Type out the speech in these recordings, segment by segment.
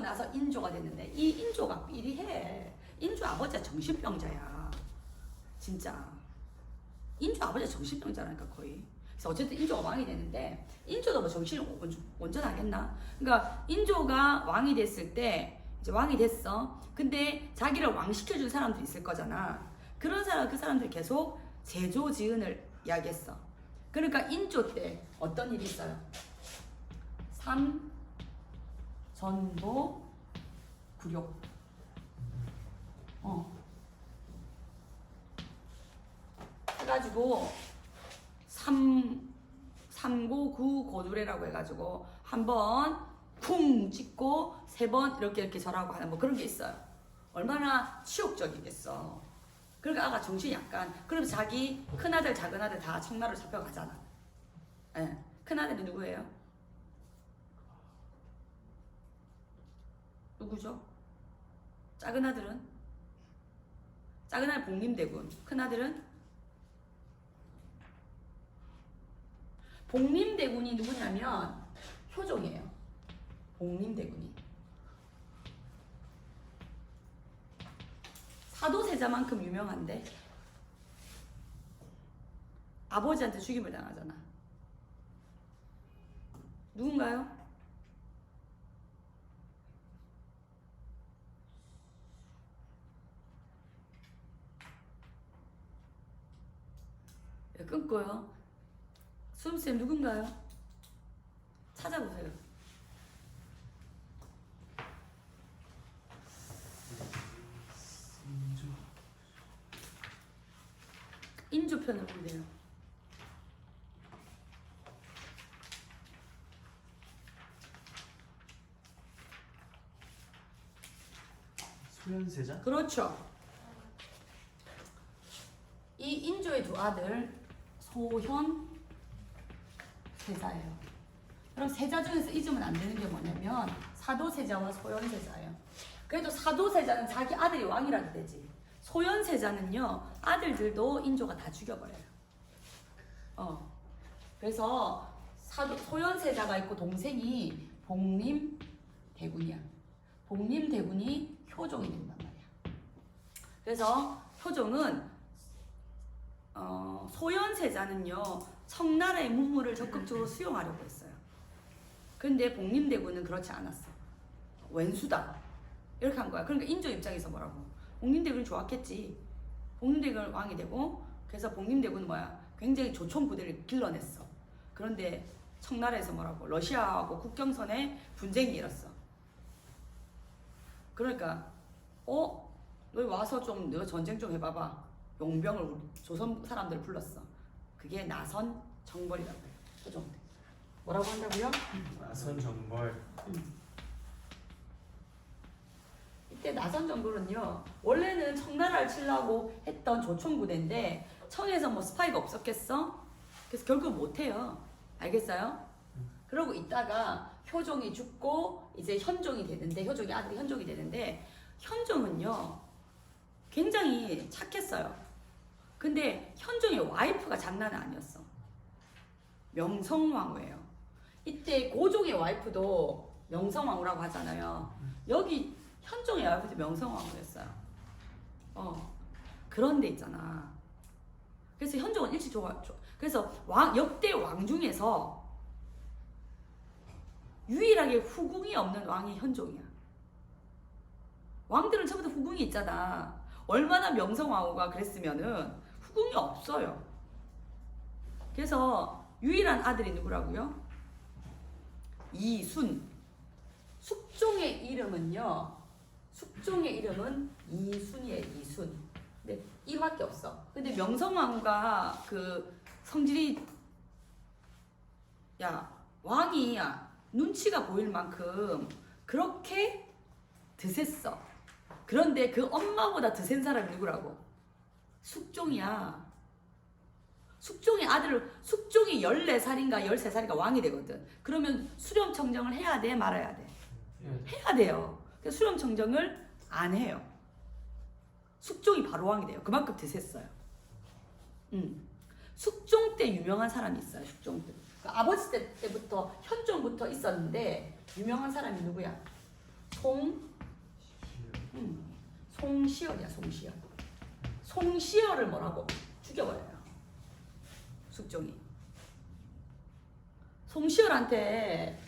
나서 인조가 됐는데 이 인조가 삐리해. 인조 아버지가 정신병자야. 진짜. 인조 아버지가 정신병자라니까 거의. 그래서 어쨌든 인조가 왕이 되는데 인조도 뭐 정신을 온전하겠나? 그러니까 인조가 왕이 됐을 때 이제 왕이 됐어. 근데 자기를 왕 시켜줄 사람들이 있을 거잖아. 그런 사람, 그 사람들이 계속 제조지은을 이야기했어. 그러니까 인조 때 어떤 일이 있어요? 전도 굴욕. 해가지고 삼고구고두례라고 해가지고 한 번 쿵 찍고 세 번 이렇게 절하고 하는 뭐 그런 게 있어요. 얼마나 치욕적이겠어. 그러니까 아가 정신이 약간, 그럼 자기 큰아들 작은아들 다 청나라로 잡혀가잖아. 예. 큰아들이 누구예요? 누구죠? 작은아들은? 작은아들 복림대군. 큰아들은? 복림대군이 누구냐면 효종이에요. 복림대군이. 사도세자만큼 유명한데 아버지한테 죽임을 당하잖아. 누군가요? 왜 끊고요? 수험쌤 누군가요? 찾아보세요. 인조편을 보세요. 소현세자? 그렇죠. 이 인조의 두 아들 소현, 세자예요. 그럼 세자 중에서 잊으면 안 되는 게 뭐냐면 사도세자와 소현세자예요. 그래도 사도세자는 자기 아들이 왕이라도 되지. 소현세자는요, 아들들도 인조가 다 죽여버려요. 그래서 소현세자가 있고 동생이 복림대군이야. 복림대군이 효종이 된단 말이야. 그래서 효종은 소현세자는요, 청나라의 문물을 적극적으로 수용하려고 했어요. 근데 복림대군은 그렇지 않았어. 왼수다 이렇게 한 거야. 그러니까 인조 입장에서 뭐라고? 복림대군이 좋았겠지. 복림대군은 왕이 되고, 그래서 복림대군은 뭐야? 굉장히 조총 부대를 길러냈어. 그런데 청나라에서 뭐라고? 러시아하고 국경선에 분쟁이 일었어. 그러니까 너희 와서 좀 너 전쟁 좀 해봐봐. 용병을 조선 사람들 불렀어. 그게 나선 정벌이라고 해요. 효종. 뭐라고 한다고요? 나선 정벌. 이때 나선 정벌은요, 원래는 청나라를 치려고 했던 조총부대인데 청에서 뭐 스파이가 없었겠어? 그래서 결국 못해요. 알겠어요? 그러고 있다가 효종이 죽고 이제 현종이 되는데, 효종이 아들이 현종이 되는데, 현종은요 굉장히 착했어요. 근데 현종의 와이프가 장난은 아니었어. 명성황후예요. 이때 고종의 와이프도 명성황후라고 하잖아요. 여기 현종의 와이프도 명성황후였어요. 그런 데 있잖아. 그래서 현종은 일찍 그래서 역대 왕 중에서 유일하게 후궁이 없는 왕이 현종이야. 왕들은 처음부터 후궁이 있잖아. 얼마나 명성황후가 그랬으면은 후궁이 없어요. 그래서 유일한 아들이 누구라고요? 이순. 숙종의 이름은요, 숙종의 이름은 이순이에요. 이순. 근데 이밖에 없어. 근데 명성황후가 그 성질이, 왕이 눈치가 보일 만큼 그렇게 드셌어. 그런데 그 엄마보다 더 센 사람이 누구라고? 숙종이야. 숙종이 14살인가 13살인가 왕이 되거든. 그러면 수렴청정을 해야 돼, 말아야 돼? 해야 돼요. 그래서 수렴청정을 안 해요. 숙종이 바로 왕이 돼요. 그만큼 드셌어요. 숙종 때 유명한 사람이 있어요. 숙종 때. 그러니까 아버지 때부터 현종부터 있었는데 유명한 사람이 누구야? 송시열이야, 송시열. 송시열을 뭐라고? 죽여버려요. 숙종이. 송시열한테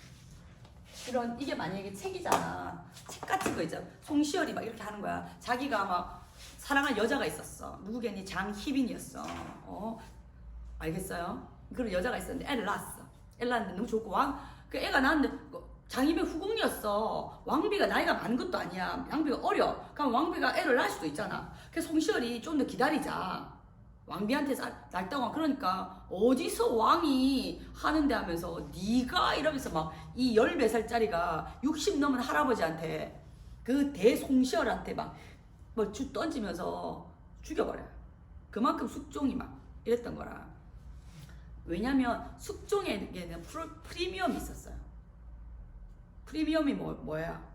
이게 만약에 책이잖아. 책 같은 거 있잖아. 송시열이 막 이렇게 하는 거야. 자기가 막 사랑한 여자가 있었어. 누구겠니? 장희빈이었어. 알겠어요? 그런 여자가 있었는데 애를 낳았어. 애를 낳았는데 너무 좋고 그 애가 낳았는데 장희빈 후궁이었어. 왕비가 나이가 많은 것도 아니야. 왕비가 어려. 그럼 왕비가 애를 낳을 수도 있잖아. 그래서 송시열이 좀 더 기다리자. 왕비한테 날다가 그러니까 어디서 왕이 하는데 하면서 네가 이러면서 막 이 14살짜리가 60 넘은 할아버지한테 그 대송시열한테 막 뭐 주 던지면서 죽여버려요. 그만큼 숙종이 막 이랬던 거라. 왜냐면 숙종에게는 프리미엄이 있었어요. 프리미엄이 뭐야?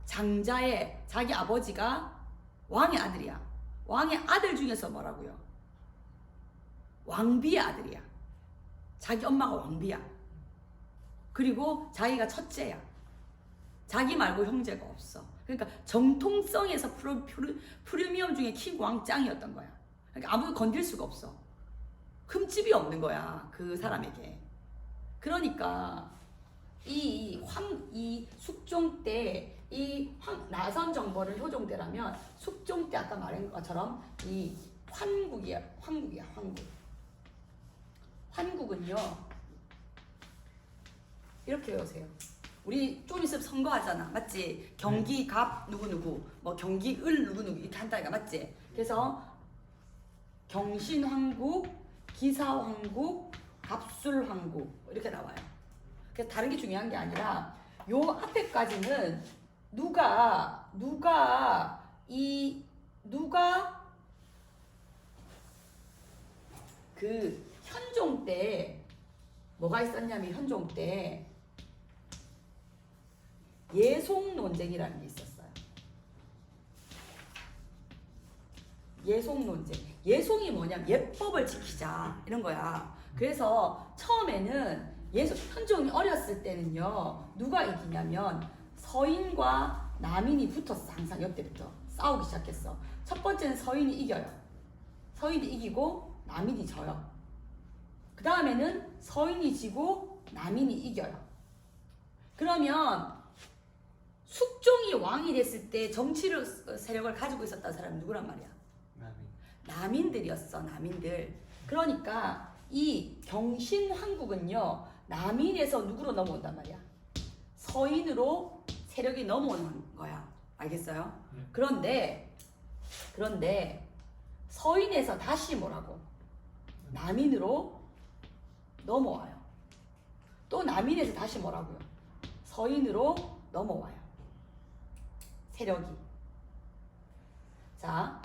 장자의 자기 아버지가 왕의 아들이야. 왕의 아들 중에서 뭐라고요? 왕비의 아들이야. 자기 엄마가 왕비야. 그리고 자기가 첫째야. 자기 말고 형제가 없어. 그러니까 정통성에서 프리미엄 중에 킹 왕짱이었던 거야. 그러니까 아무도 건들 수가 없어. 흠집이 없는 거야. 그 사람에게. 그러니까 이 숙종 때 나선 정벌을 효종대라면 숙종 때 아까 말한 것처럼 이 환국이야. 환국은요. 이렇게 외우세요. 우리 좀 있으면 선거하잖아. 맞지? 경기 갑 누구누구, 뭐 경기 을 누구누구 이렇게 한다니까. 맞지? 그래서 경신황국, 기사황국, 갑술황국 이렇게 나와요. 그래서 다른 게 중요한 게 아니라 요 앞에까지는 누가 그 현종 때 뭐가 있었냐면 현종 때 예송 논쟁이라는 게 있었어요. 예송 논쟁. 예송이 뭐냐면 예법을 지키자 이런 거야. 그래서 처음에는 현종이 어렸을 때는요 누가 이기냐면 서인과 남인이 붙었어. 항상 이때부터 싸우기 시작했어. 첫 번째는 서인이 이겨요. 서인이 이기고 남인이 져요. 그 다음에는 서인이 지고 남인이 이겨요. 그러면 숙종이 왕이 됐을 때 정치를 세력을 가지고 있었던 사람이 누구란 말이야? 남인들이었어. 남인들. 그러니까 이 경신황국은요 남인에서 누구로 넘어온단 말이야? 서인으로 세력이 넘어오는 거야. 알겠어요? 그런데 서인에서 다시 뭐라고? 남인으로 넘어와요. 또 남인에서 다시 뭐라고요? 서인으로 넘어와요. 세력이. 자,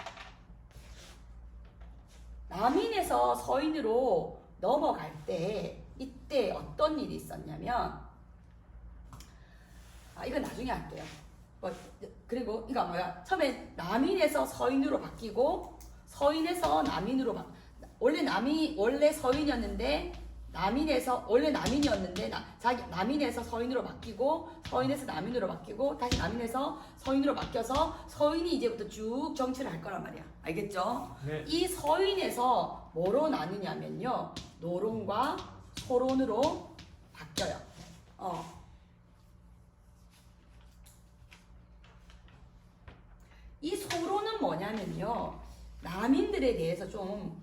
남인에서 서인으로 넘어갈 때 이때 어떤 일이 있었냐면 이건 나중에 할게요. 그리고 이거 뭐야? 처음에 남인에서 서인으로 바뀌고 서인에서 남인으로 원래 서인이었는데 원래 남인이었는데 남인에서 서인으로 바뀌고 서인에서 남인으로 바뀌고 다시 남인에서 서인으로 바뀌어서 서인이 이제부터 쭉 정치를 할 거란 말이야. 알겠죠? 네. 이 서인에서 뭐로 나뉘냐면요 노론과 소론으로 바뀌어요. 이 소론은 뭐냐면요 남인들에 대해서 좀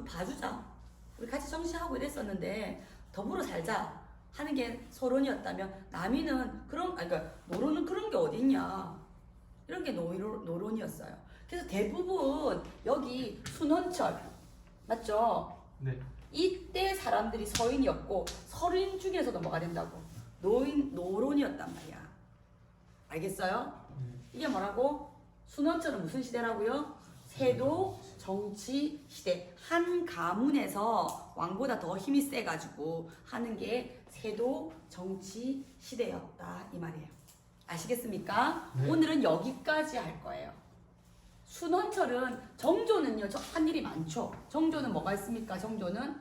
봐주자. 우리 같이 정치하고 이랬었는데 더불어 살자 하는 게 소론이었다면 남인은 그러니까 노론은 그런 게 어딨냐 이런 게 노론이었어요. 그래서 대부분 여기 순헌철 맞죠? 네. 이때 사람들이 서인이었고 서인 중에서도 뭐가 된다고? 노론이었단 말이야. 알겠어요? 이게 뭐라고? 순헌철은 무슨 시대라고요? 세도 정치 시대. 한 가문에서 왕보다 더 힘이 세가지고 하는 게 세도 정치 시대였다 이 말이에요. 아시겠습니까? 네. 오늘은 여기까지 할 거예요. 순헌철은 정조는요 한 일이 많죠. 정조는 뭐가 있습니까? 정조는요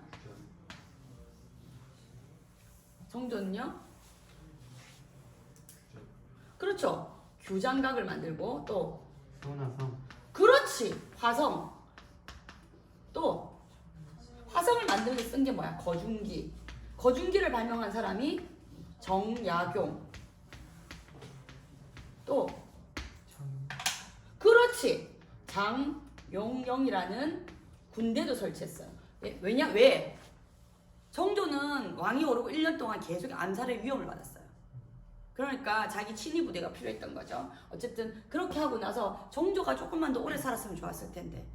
그렇죠. 규장각을 만들고 또 소나성. 그렇지. 화성. 또 화성을 만들기 쓴 게 뭐야? 거중기. 거중기를 발명한 사람이 정약용. 또 그렇지. 장용영이라는 군대도 설치했어요. 왜? 정조는 왕이 오르고 1년 동안 계속 암살의 위험을 받았어요. 그러니까 자기 친위 부대가 필요했던 거죠. 어쨌든 그렇게 하고 나서 정조가 조금만 더 오래 살았으면 좋았을 텐데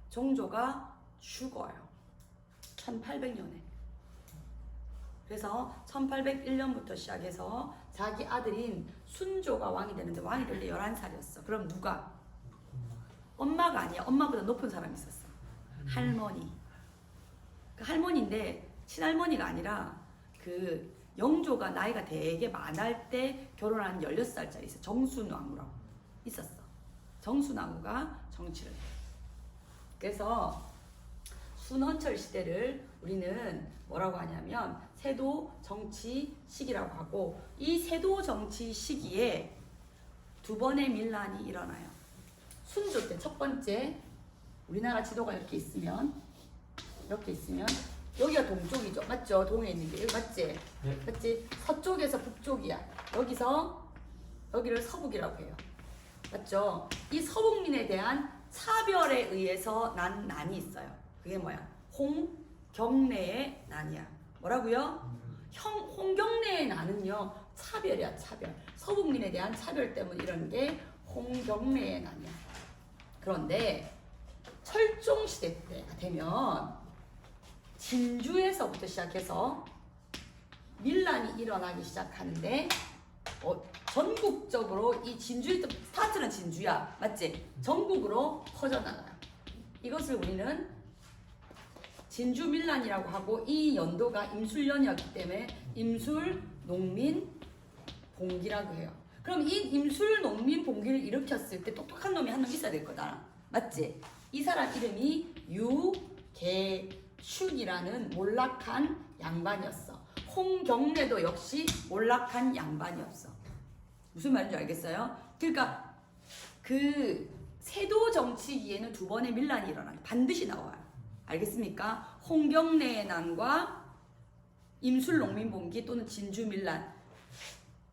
정조가 죽어요. 1800년에. 그래서 1801년부터 시작해서 자기 아들인 순조가 왕이 되는데 왕이 될 때 11살이었어. 그럼 누가? 엄마가 아니야. 엄마보다 높은 사람이 있었어. 할머니. 그 할머니인데 친할머니가 아니라 그 영조가 나이가 되게 많을 때 결혼한 16살짜리 있어. 정순왕후라고 있었어. 정순왕후가 정치를 해. 그래서 순헌철 시대를 우리는 뭐라고 하냐면 세도 정치 시기라고 하고 이 세도 정치 시기에 두 번의 밀란이 일어나요. 순조 때 첫 번째 우리나라 지도가 이렇게 있으면 여기가 동쪽이죠. 맞죠? 동해 있는 게 여기 맞지? 네. 맞지? 서쪽에서 북쪽이야. 여기서 여기를 서북이라고 해요. 맞죠? 이 서북민에 대한 차별에 의해서 난 난이 있어요. 그게 뭐야? 홍경래의 난이야. 뭐라고요? 홍경래의 난은요 차별이야. 차별. 서북민에 대한 차별 때문에 이런 게 홍경래의 난이야. 그런데 철종시대 때가 되면 진주에서부터 시작해서 밀란이 일어나기 시작하는데 전국적으로 이 진주의 스타트는 진주야. 맞지? 전국으로 퍼져나가요. 이것을 우리는 진주 밀란이라고 하고 이 연도가 임술년이었기 때문에 임술 농민 봉기라고 해요. 그럼 이 임술 농민 봉기를 일으켰을 때 똑똑한 놈이 한 놈 있어야 될 거다. 맞지? 이 사람 이름이 유계춘이라는 몰락한 양반이었어. 홍경래도 역시 몰락한 양반이었어. 무슨 말인지 알겠어요? 그러니까 그 세도 정치기에는 두 번의 밀란이 일어나요. 반드시 나와요. 알겠습니까? 홍경래의 난과 임술농민봉기 또는 진주밀란.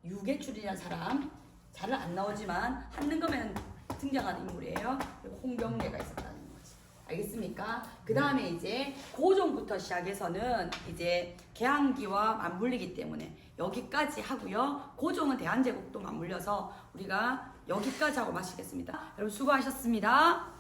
유계출이라는 사람 잘은 안 나오지만 한능검에는 등장하는 인물이에요. 그리고 홍경래가 있었다는 거지. 알겠습니까? 그 다음에 이제 고종부터 시작해서는 이제 개항기와 맞물리기 때문에 여기까지 하고요. 고종은 대한제국도 맞물려서 우리가 여기까지 하고 마치겠습니다. 여러분 수고하셨습니다.